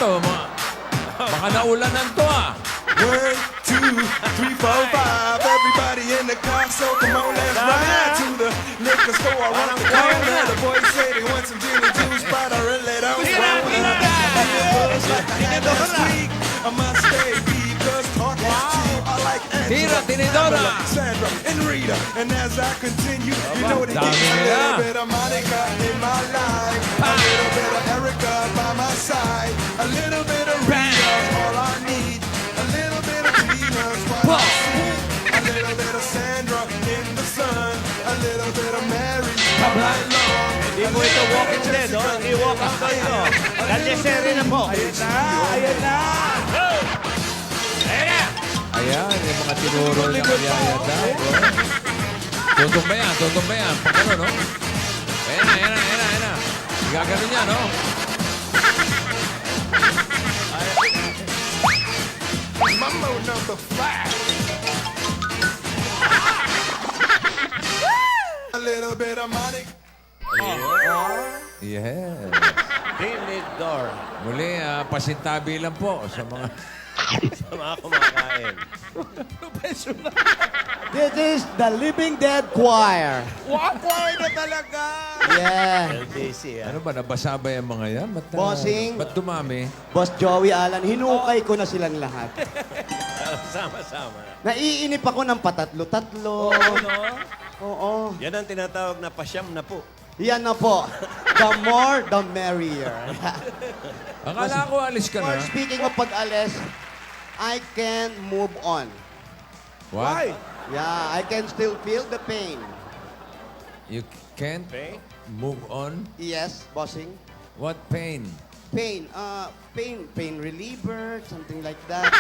to? Baka naulanan to ah. 1, 2, 3, 4, 5. Everybody in the car, so come on, let's ride to the liquor store around the corner. The boys say they want some gin and juice, but I really don't want it. Buzz like I had last week. I must stay because talk is cheap. I like Tira, Angela, Tinidora. Pamela, Sandra, and Rita. And as I continue, you know they Dami get a nila. little bit of Monica in my life, a little bit of Erica by my side, a little bit of Rita's all I need, a little bit of Tina's what I see, a little bit of Sandra in the sun, a little bit of Mary all night long. Hindi po ito walking dead, oh. Hindi walking dead ito. Kanyeseri na po. Ayan na! Ayan na! Ayan na! Ayan, yung mga tinuro niya kaya yata. Tutong ba yan? Tutong ba yan? Pag ano, no? Ayan na, ayan na, ayan na, ayan na. Gagano niya, no? Mambo number 5. A little bit of Monica. Yeah. Tinidora. Muli, pasintabi lang po sa mga... Sa mga kumakain. This is the Living Dead Choir. Choir na talaga. Yeah. LDC, ah. Ano ba, nabasa ba yung mga yan? Ba't, Bossing. Ba't dumami? Boss Joey Alan, hinukay ko na silang lahat. Sama-sama. Naiinip ako ng patatlo-tatlo. Oo. Yan ang tinatawag na pasyam na po. Yan na po. The more, the merrier. Akala ko alis ka Or na. speaking of pag-alis, I can move on. What? Yeah, I can still feel the pain. You can't Okay? move on? Yes, bossing. What pain? Pain. Pain reliever, something like that.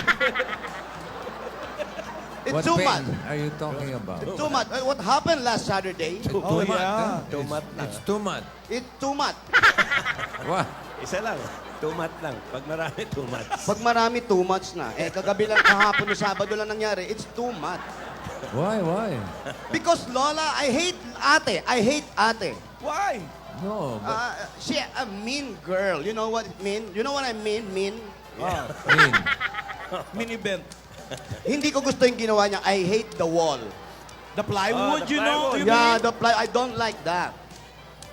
It's What too pain much. are you talking about? Too much. What happened last Saturday? Too much, huh? Tumat lang. It's too much. It's too much. What? Isa lang. Tumat lang. Pag marami, tumat. Pag marami, too much na. Kagabi lang, kahapon, no Sabado lang nangyari, it's too much. Why? Because Lola, I hate ate. I hate ate. Why? No, but She a mean girl. You know what it mean? You know what I mean? Mean? mean. Mini-bent. Hindi ko gusto yung ginawa niya. I hate the wall. The plywood, the you know? plywood. Yeah, the ply. I don't like that.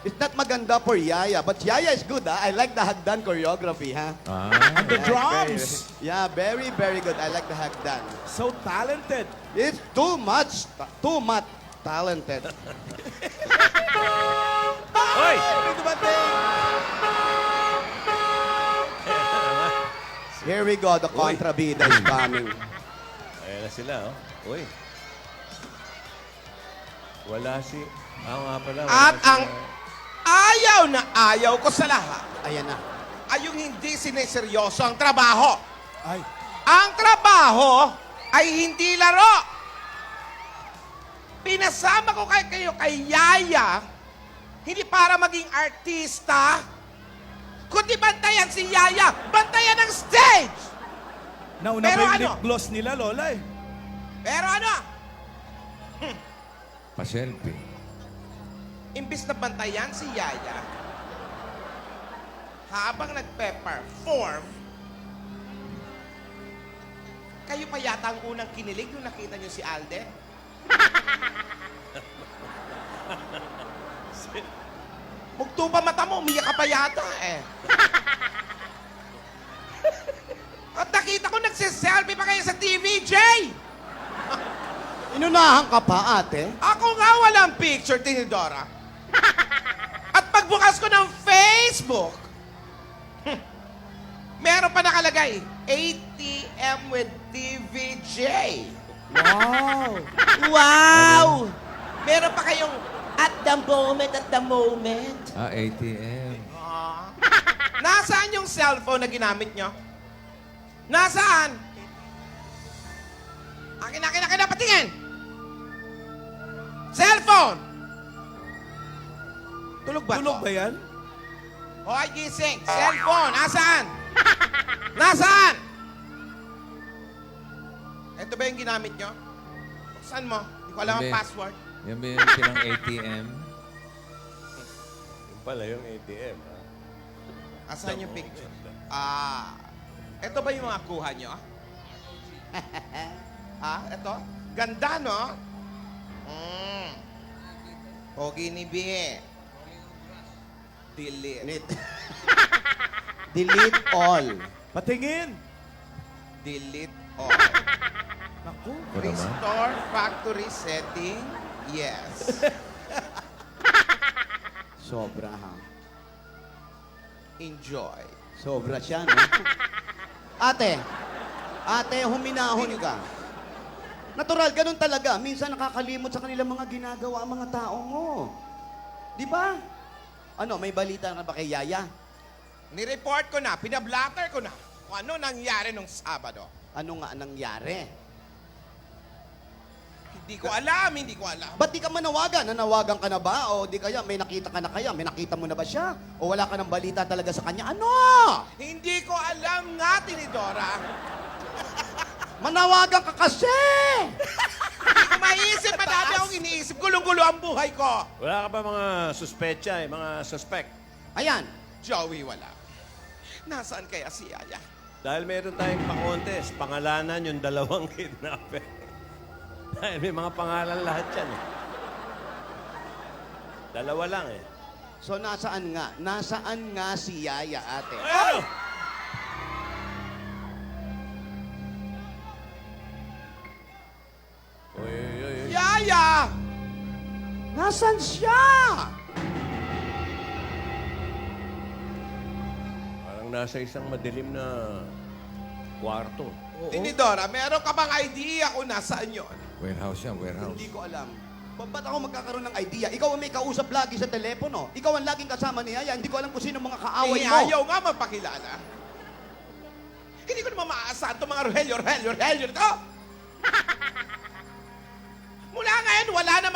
It's not maganda for Yaya, but Yaya is good, ha? I like the hagdan choreography, ha? Ah, The drums. Yeah, very, very good. I like the hagdan. So talented. It's too much talented. Hoy! Here we go, the contrabida is coming. Ayan na sila, oh. Uy. Wala si... nga pala. wala At si- ang ayaw na ayaw ko sa lahat Ayan na. ay yung hindi sineseryoso ang trabaho. Ay. Ang trabaho ay hindi laro. Pinasama ko kayo kay Yaya, hindi para maging artista, kundi bantayan si Yaya, bantayan ang stage. Nauna Pero pa yung ano? lip gloss nila, Lola eh. Pero ano, pa-selfie. imbis na bantayan si Yaya, habang nagpe-perform, kayo pa yata ang unang kinilig nung nakita niyo si Alden? Mugto pa mata mo, umiyak ka pa yata eh. At nakita ko nagsiselfie pa kayo sa TVJ! Inunahan ka pa, ate? Ako nga walang picture, Tinidora. At pagbukas ko ng Facebook, meron pa nakalagay, ATM with TVJ. Wow! Wow! Meron pa kayong at the moment. Ah, ATM. Nasaan yung cellphone na ginamit nyo? Nasaan? Akin, patingin! Cellphone! Tulog ba Tulog to? ba yan? Hoy, gising! Cellphone! Nasaan? Nasaan? Ito ba yung ginamit nyo? Buksan mo. Hindi ko alam ang Hindi. password. Yan ba yung pinang ATM? Yung pala yung ATM, ha? Asan yung picture? Ito ba yung mga kuha nyo? Ito? Ganda, no? Pogi ni B. Delete. Delete all. Patingin. Delete all. Naku. Ito naman. Restore factory setting. Yes. Sobra, ha? Enjoy. Sobra siya, no? Ate, huminahon ka. Natural, ganun talaga. Minsan nakakalimot sa kanilang mga ginagawa ang mga tao mo. Di ba? Ano, may balita na ba kay Yaya? Ni-report ko na, pinablatter ko na kung ano nangyari nung Sabado. Ano nga nangyari? Hindi ko alam. Ba't di ka manawagan? Nanawagan ka na ba? O di kaya, may nakita ka na kaya? May nakita mo na ba siya? O wala ka ng balita talaga sa kanya? Ano? Hindi ko alam nga, Tinidora. Manawagan ka kasi! Hindi ko maisip, madami akong iniisip. Gulong-gulo ang buhay ko. Wala ka ba mga suspecha, mga suspect? Ayan. Joey, wala. Nasaan kaya si Yaya? Dahil meron tayong pa-contest, pangalanan yung dalawang kidnapper. Dahil may mga pangalan lahat yan eh. Dalawa lang eh. So, nasaan nga? Nasaan nga si Yaya, ate? Ano? Oy. Yaya! Nasaan siya? Parang nasa isang madilim na kwarto. Tinidora, meron ka bang idea kung nasaan yun? Warehouse yan, warehouse. Hindi ko alam. Ba't ako magkakaroon ng idea? Ikaw ang may kausap lagi sa telepono. Ikaw ang laging kasama ni Yaya. Hindi ko alam kung sino mga kaaway mo. Ayaw nga magpakilala. Hindi ko naman maaasahan itong mga Rogelio ito. Mula ngayon, wala na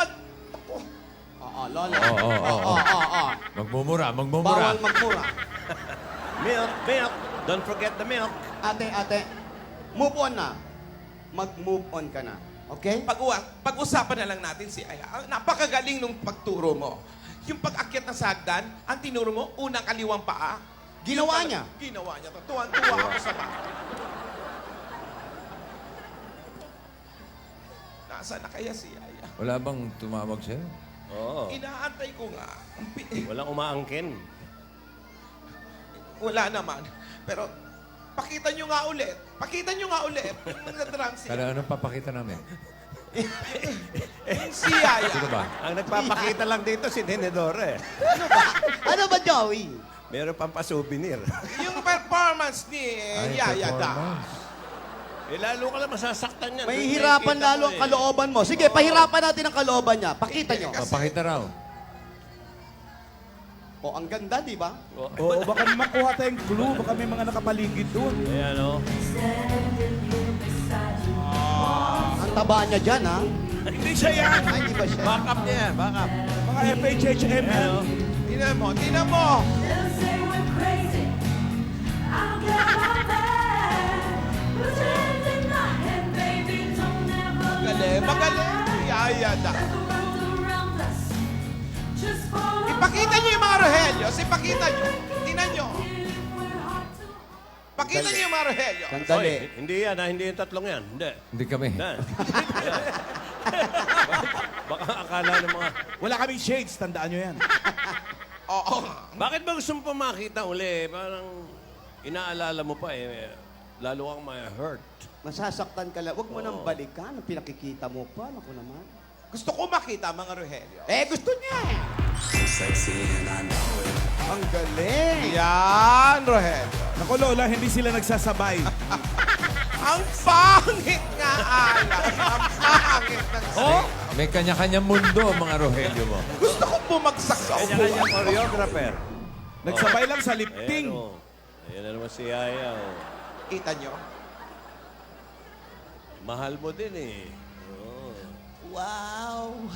Oo, lolo. Oo. Magmumura. Bawal magmura. Milk. Don't forget the milk. Ate, move on na. Mag-move on ka na. Okay? Pag-usapan na lang natin si Aya. Napakagaling nung pagturo mo. Yung pag-akyat ng sagdan, ang tinuro mo, unang kaliwang paa. Ginawa niya. Ginawa niya. Tuwan-tuwa ako sa bata. Nasaan na kaya si Aya? Wala bang tumawag sa'yo? Oo. Inaantay ko nga. Walang umaangkin. Wala naman. Pero, pakita nyo nga ulit. Yung nadrang siya. Kala anong papakita namin? Yung si Yaya. Sino ba? Ang nagpapakita lang dito si Tinidora eh. Ano ba, Joey? Meron pang pa-souvenir. Yung performance ni Yaya da. performance. Eh, lalo ka lang masasaktan yan. May Doon hirapan nakikita lalo mo ang eh. kalooban mo. Sige, pahirapan natin ang kalooban niya. Pakita nyo. Papakita raw. O, ang ganda, di ba? Oo, baka makuha tayong clue. Baka may mga nakapaligid doon. Ayan o. Ang taba niya dyan, ha? Hindi siya yan. Ay, di ba siya? Back up niya yan, back up. Mga FHHM yan. Ayan o. Tingnan mo. They'll say we're crazy. I'll get my back. Put your hands in my hand, baby. Don't ever Magaling. Yaya da. Let the world around us just fall Ipakita niyo yung mga Rogelio. Ipakita niyo. Tingnan niyo. we're hard to Pakita niyo yung mga Rogelio. Sandali. Oy, hindi yan ha, hindi yung tatlong yan. Hindi. Hindi kami. Yan. Baka akala ng mga... Wala kaming shades. Tandaan nyo yan. Oo. Bakit ba gusto mo pa makita uli? Parang inaalala mo pa eh. Lalo kang may hurt. Masasaktan ka lang. Huwag mo nang balikan. Ang pinakikita mo pa. Naku naman. Gusto ko makita ang mga Rogelio. Gusto niya eh. Ang galing. Yan, Rogelio. Naku, Lola, hindi sila nagsasabay. Ang pangit nga, Alan. Ang pangit ng May kanya-kanyang mundo ang mga Rogelio mo. Gusto kong bumagsak sa Kanya-kanya upuan. choreographer. Nagsabay lang sa Ayan lifting. o. Ayan na naman si Yaya o. Kita niyo? Mahal mo din eh. Oo. Wow!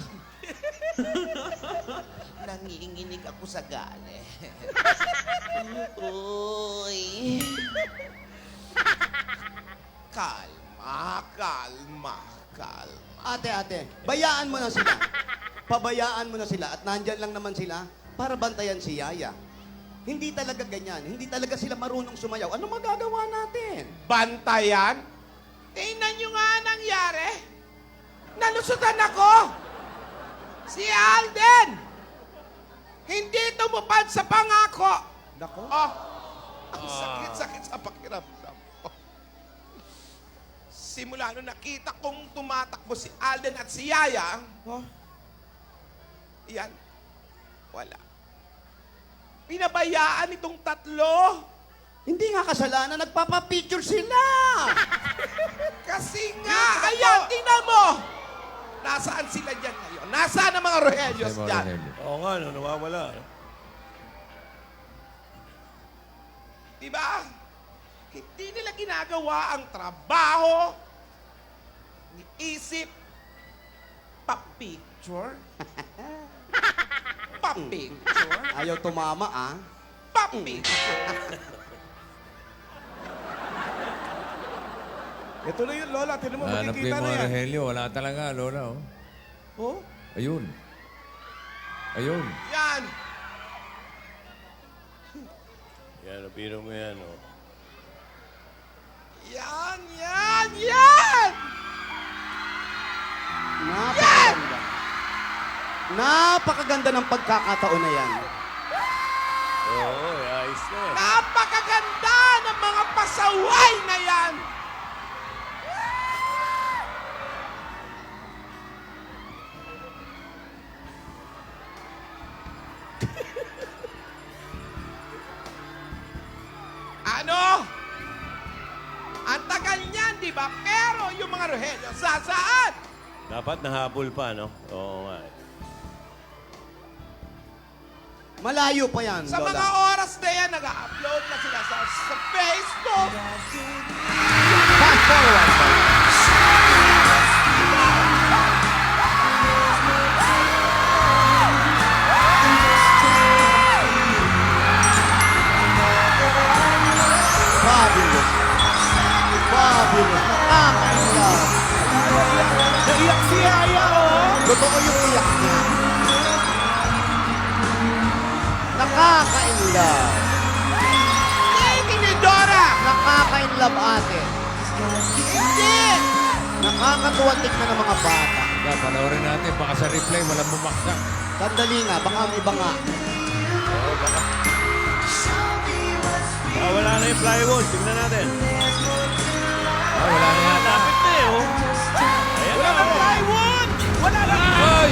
Nangiinginig ako sa gane. Uy! Kalma. Ate, bayaan mo na sila. Pabayaan mo na sila. At nandyan lang naman sila para bantayan si Yaya. Hindi talaga ganyan. Hindi talaga sila marunong sumayaw. Ano magagawa natin? Bantayan? Tingnan nyo nga ang nangyari. Nalusutan ako. Si Alden. Hindi tumupad sa pangako. Nako. Oh, ang sakit-sakit sa pakiramdam ko. Simula nung nakita kong tumatakbo si Alden at si Yaya, yan, wala. Pinabayaan itong tatlo. Hindi nga kasalanan, nagpapapicture sila. Kasi nga, ayan, tingnan mo! Nasaan sila dyan ngayon? Nasaan ang mga Rohelios Ay, mga dyan? Rogelio. Oo nga, no, nawawala. Diba? Hindi nila ginagawa ang trabaho, ni isip, pa-picture. Pa-picture. Ayaw tumama, ah. Pa-picture. Ito na yun, Lola. Tinan mo, Hanap ko makikita yung na mga yan. Rogelio. Wala talaga, Lola. Oh. Oh? Ayun. Ayun. Yan. Yan, biro mo yan, oh. Yan, yan, yan! Napakaganda. Napakaganda ng pagkakataon na yan. Oo, ayos na eh. Napakaganda ng mga pasaway na yan! Ano? Ang tagal niyan, di ba? Pero yung mga Rogelio, saan? Dapat nahabol pa, no? Oo nga. Malayo pa yan, Sa Lola. mga oras na yan, nag-upload na sila sa Facebook. Fast forward. Fabulous. Fabulous. Nakakaiyak. Naiyak si Yaya, oh! Totoo yung iyak niya. Nakaka-inlove. Hindi, Dora! Nakaka-inlove, ate. Hindi! Nakakatuwa tignan ng mga bata. Kaya panoorin natin. Baka sa replay, walang bumaksak. Sandali nga, baka may iba nga. Ah, wala na yung plywood. Tingnan natin. Ah, wala na yata. Lapit na eh, oh. Ayan na, oh. Plywood! Wala na! Ay!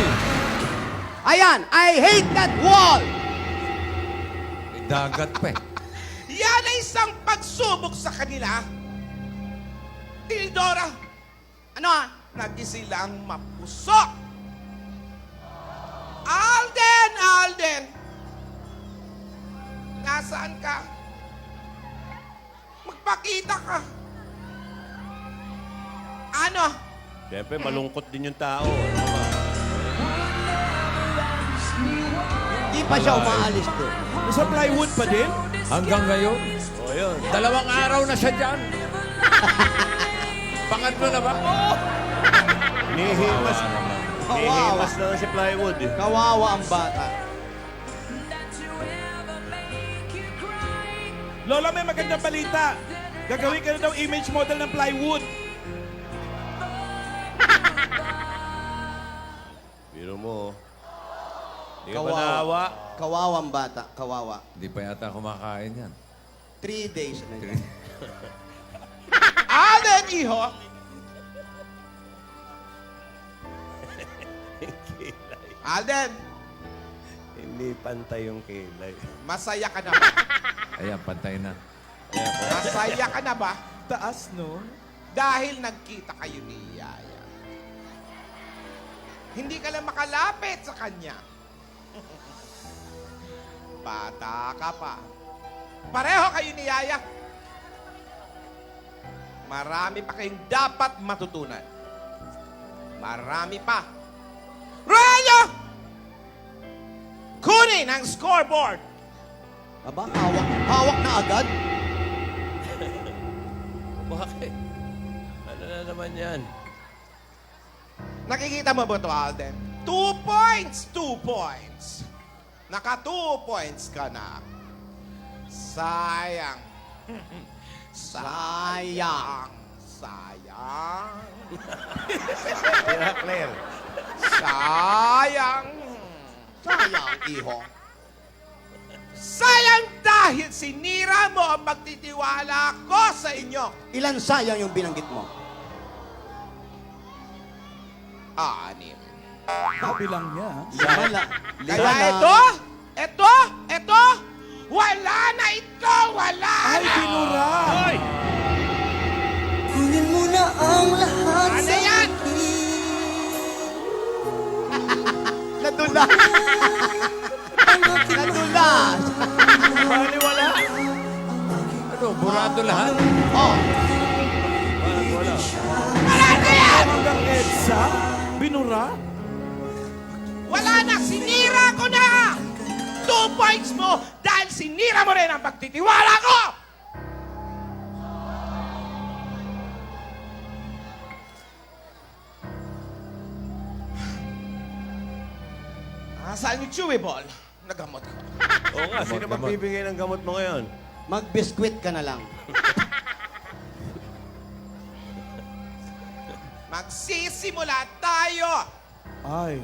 Ayan, I hate that wall! May dagat pa eh. Yan ay isang pagsubok sa kanila. Tinidora, ano nagisilang mapuso. Alden! Alden! Nasaan ka? Magpakita ka. Ano? Siyempre, malungkot din yung tao. Ano ba? Hindi pa siya umaalis doon. Sa plywood pa din? Hanggang ngayon, Oh, yun. 2 araw na siya dyan. Pangatlo na ba? Nihimas. Kawawa. Nihimas na lang si plywood. Eh. Kawawa ang bata. Lola, may magandang balita. Gagawin ka na daw image model ng plywood. Biro mo, oh. Hindi ka ba Kawawa. naawa? Kawawa ang bata. Kawawa. Hindi pa yata kumakain yan. 3 days na yan. Alden, iho! Alden, Hindi pantay yung kilay. masaya ka na ba? Ayan, pantay na. Masaya ka na ba? Taas, no? Dahil nagkita kayo ni Yaya. Hindi ka lang makalapit sa kanya. Bata ka pa. Pareho kayo ni Yaya. Marami pa kayong dapat matutunan. Marami pa. Rogelio! Kunin ang scoreboard. Aba, hawak. Hawak na agad. Bakit? Ano na naman yan? Nakikita mo ba ito, Alden? 2 points! 2 points! Naka 2 points ka na. Sayang. Sayang. Sayang. Tira, Claire. Sayang. Sayang, iho. Sayang dahil sinira mo ang magtitiwala ko sa inyo. Ilan sayang yung binanggit mo? 6. Sabi lang niya. ha? Lima lang. Kaya ito, wala na ito, wala Ay, na. binura! Kunin mo na ang lahat Ano sa yan? Nadula. Nadula. Wala. Ano, burado lahat? Oh, Hanggang EDSA? Binura? Wala na, sinira ko na. 2 points mo dahil sinira mo rin ang pagtitiwala ko. Saan yung chewy ball? Nagamot ko. Oo nga, sino Gamot. magbibigay ng gamot mo ngayon? magbiskwit ka na lang. Magsisimula tayo Ay.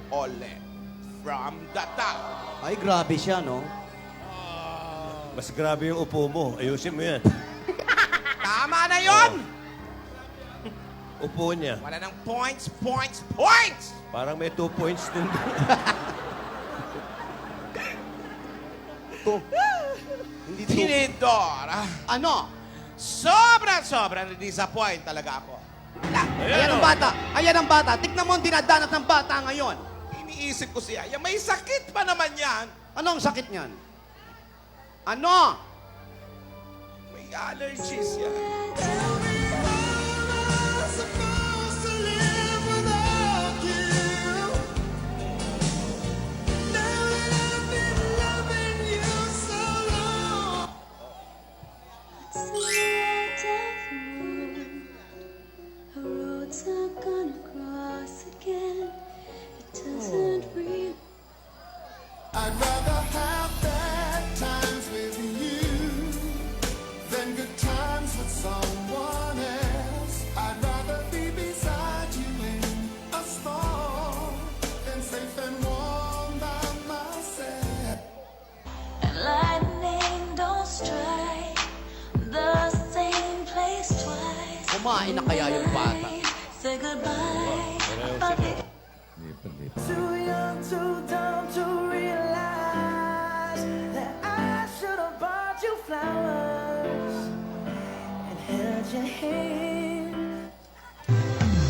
ulit from the top. Ay, grabe siya, no? Mas grabe yung upo mo. Ayusin mo yan. Tama na yon. Upo niya. Wala ng points. Parang may 2 points din. Hindi to. Tinidora. Ano? Sobrang na-disappoint talaga ako. Ayan ang bata. Ayan ang bata. Tignan mo ang dinadanas ng bata ngayon. Iniisip ko siya, may sakit pa naman yan. Anong sakit niyan? Ano? May allergies yan. Our roads are gonna cross again. It doesn't really. I'd rather have bad times with you than good times with someone else. I'd rather be beside you in a storm than safe and warm by myself. And lightning don't strike the same place twice. Kumain na kaya yung bata? Say goodbye. Lipat. Too young, too dumb to realize that I should have bought you flowers and held your hand.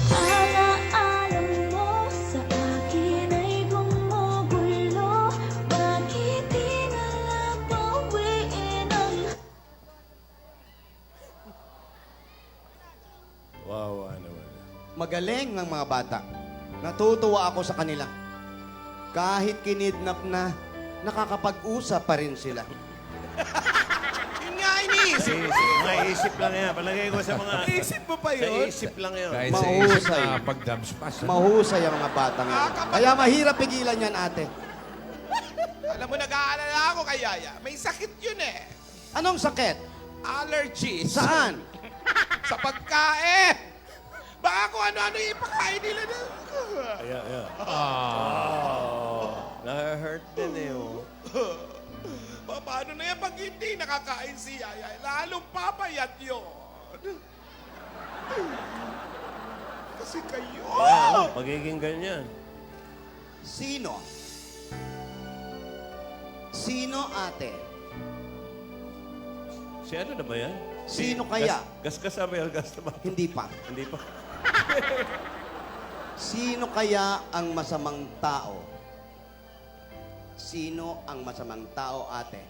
Alaala mo sa akin ay gumugulo. Bakit di na lang bawiin ang Wow, naman. Magaling ng mga bata. Natutuwa ako sa kanila. Kahit kinidnap na, nakakapag-usap pa rin sila. Yun nga iniisip. Naisip lang yan. Palagay ko sa mga... Isip mo pa yun? Naisip lang yun. Kahit sa isip Mahusay. na pagdamspas. Mahusay ang mga bata ngayon. Kaya mahirap pigilan yan, ate. Alam mo, nag-aalala ako kay Yaya. May sakit yun eh. Anong sakit? Allergies. Saan? Sa pagkain. Baka kung ano-ano yung ipakain nila na. Yeah. Na-hurt din eh. Oh. Paano na yan pag hindi nakakain si Yaya? Lalong papayat yun. Kasi kayo. Magiging ganyan. Sino? Sino, ate? Si ano na ba yan? Sino kaya? Gas Abel, gas na ba? Hindi pa. Hindi pa. Sino kaya ang masamang tao? Sino ang masamang tao, ate?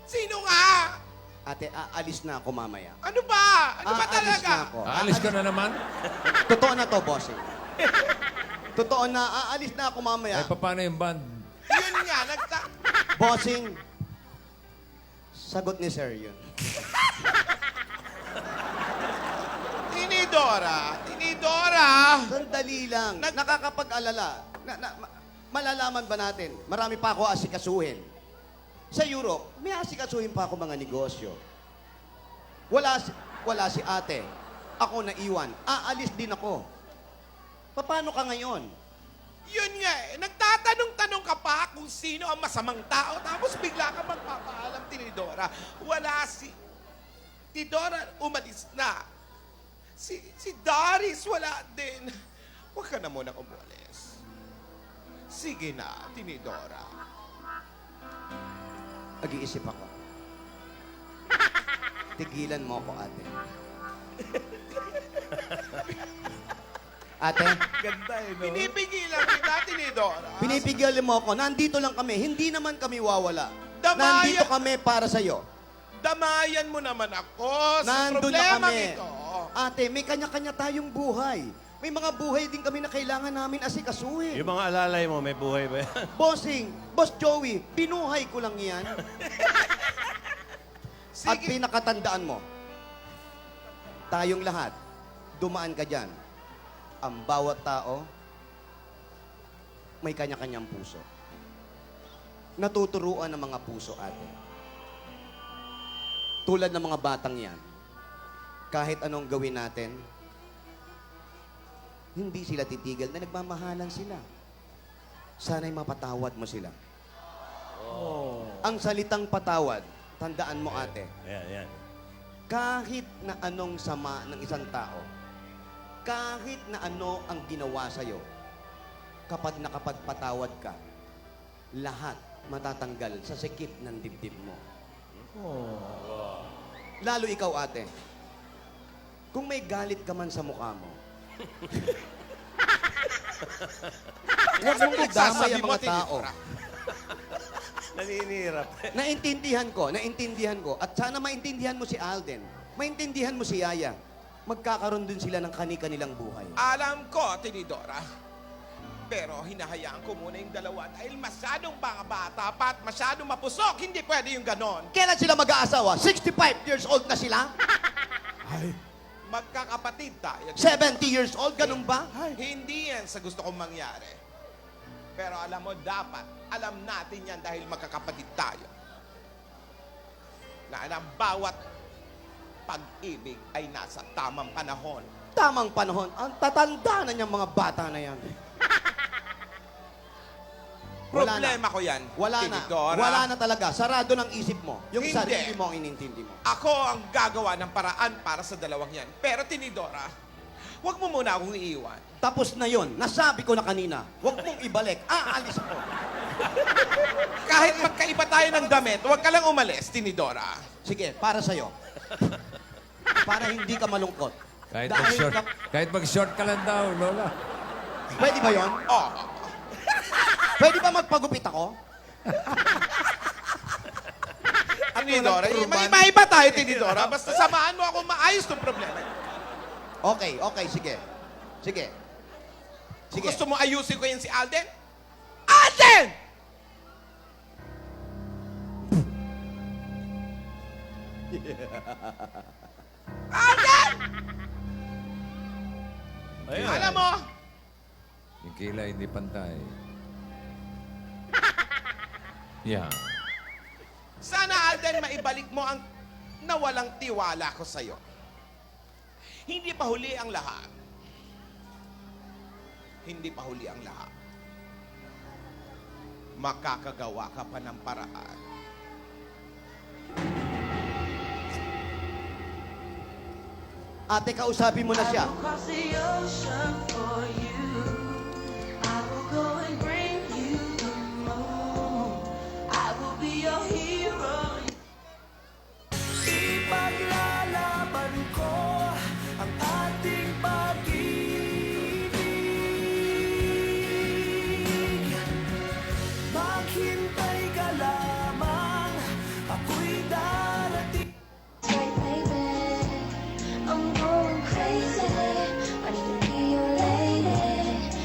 Sino nga? Ate, aalis na ako mamaya. Ano ba? Ano ba Aalis talaga? na ako. Aalis ka na naman? Totoo na to, bossing. Totoo na, aalis na ako mamaya. Ay, paano yung band? Yun nga, Bossing, sagot ni sir yun. Tinidora! Sandali lang. Nakakapag-alala. Malalaman ba natin? Marami pa ako asikasuhin. Sa Europe, may asikasuhin pa ako mga negosyo. Wala si ate. Ako naiwan. Aalis din ako. Paano ka ngayon? Yun nga eh, nagtatanong-tanong ka pa kung sino ang masamang tao, tapos bigla ka magpapaalam, Tinidora. Wala si... Tidora, umalis na. Si Doris, wala din. Huwag ka na muna umalis. Sige na, Tinidora. Nag-iisip ako. Tigilan mo ako, ate. Ate, Ganda eh, no? Pinipigilan kita, Tinidora. pinipigil mo ako. Nandito lang kami. Hindi naman kami wawala. Damayan- Nandito kami para sa'yo. Damayan mo naman ako sa Nandun na problema kami. ito. Ate, may kanya-kanya tayong buhay. May mga buhay din kami na kailangan namin asikasuhin. Yung mga alalay mo, may buhay ba yan? Bossing, Boss Joey, binuhay ko lang yan. At Sige. pinakatandaan mo, tayong lahat, dumaan ka dyan. Ang bawat tao, may kanya-kanyang puso. Natuturuan ng mga puso, ate. Tulad ng mga batang yan, kahit anong gawin natin, hindi sila titigil na nagmamahalan sila. Sana'y mapatawad mo sila. Ang salitang patawad, tandaan mo, ate, Ayan. kahit na anong sama ng isang tao, kahit na ano ang ginawa sa'yo, kapag nakapagpatawad ka, lahat matatanggal sa sikip ng dibdib mo. Lalo ikaw, ate. Kung may galit ka man sa mukha mo, huwag mong idamay ang mga tao. Naninirap. Naintindihan ko. At sana maintindihan mo si Alden. Maintindihan mo si Yaya. Magkakaroon din sila ng kani-kanilang buhay. Alam ko, Tinidora. Pero hinahayaan ko muna yung dalawa dahil masyadong mga bata pa at masyadong mapusok. Hindi pwede yung ganon. Kailan sila mag-aasawa? 65 years old na sila? Magkakapatid tayo. 70 years old? Ganun ba? Hindi yan sa gusto kong mangyari. Pero alam mo, dapat alam natin yan dahil magkakapatid tayo. Na ang bawat pag-ibig ay nasa tamang panahon. Tamang panahon. Ang tatanda na niyang mga bata na yan. Wala Problema ko yan, Wala na. Tinidora. Wala na talaga. Sarado ng isip mo. Yung Hindi. sarili mo ang inintindi mo. Ako ang gagawa ng paraan para sa dalawang yan. Pero Tinidora, huwag mo muna akong iiwan. Tapos na yon. Nasabi ko na kanina. Huwag mong ibalik. Aalis ako. Kahit magkaiba tayo ng damit, huwag ka lang umalis, Tinidora. Sige, para sa'yo. Para hindi ka malungkot. Kahit Dahil mag-short, ka- kahit mag-short ka lang daw, Lola. Pwede ba yon? Oh, Pwede ba magpagupit ako? Tinidora, turban. may iba tayo, Tinidora. Basta samahan mo ako maayos tong problema. Okay, sige. Sige. Sige. Gusto mo ayusin ko yan si Alden? Alden! Alden! Ayun. Alam mo, Yung kilay hindi pantay. Yeah. sana Alden maibalik mo ang nawalang tiwala ko sa'yo. Hindi pa huli ang lahat. Hindi pa huli ang lahat. Makakagawa ka pa ng paraan. Ate, kausapin mo na siya. Across the ocean for you. I will go and bring you the moon. I will be your hero. Ipaglalaban ko ang ating pag-ibig. Maghintay ka lamang, ako'y darating. Right, baby. I'm going crazy. I need to be your lady.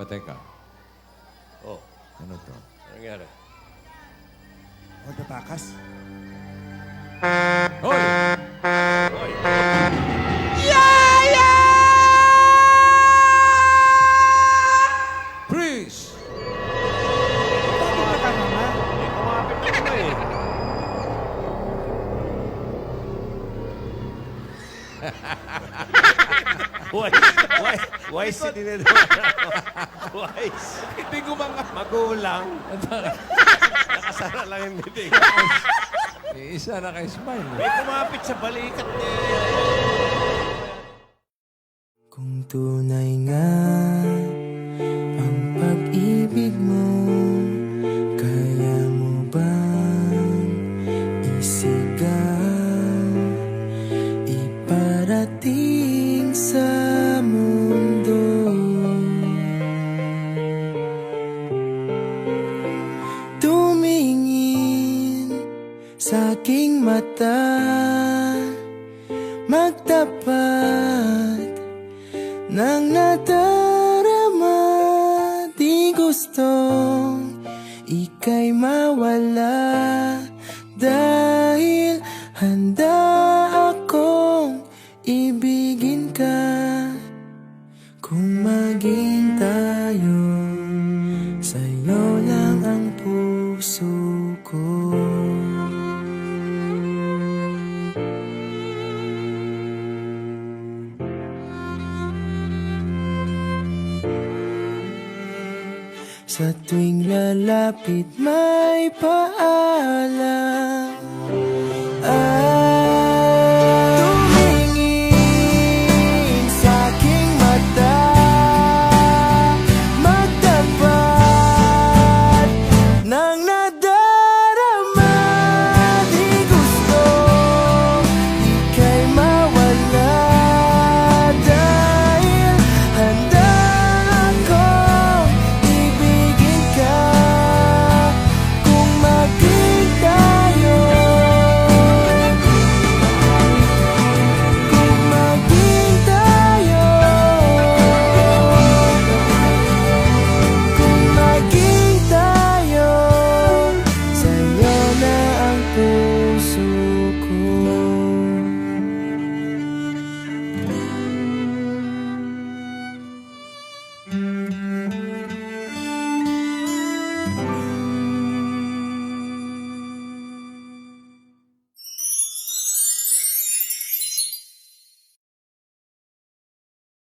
teka. Oh, Ano to? ano nangyari? Magtatakas. Hoy! Hoy! Freeze! Bakit nakanganga? Eh, kumapit ka ba eh? Wise si Tinidora. Wise. Hindi ko mga... Magulang. Nakasara lang yung bibig. Isa naka-smile. May kumapit sa balikat niya. Kung tunay nga ang pag-ibig mo, kaya mo bang isigaw, iparating sa mundo? Tumingin sa aking mata, magtapat nang nadarama, di gustong ika'y mawala, dahil handa akong ibigin ka. Kung maging tayo, sa'yo lang ang puso ko. Sa tuwing lalapit may paalam,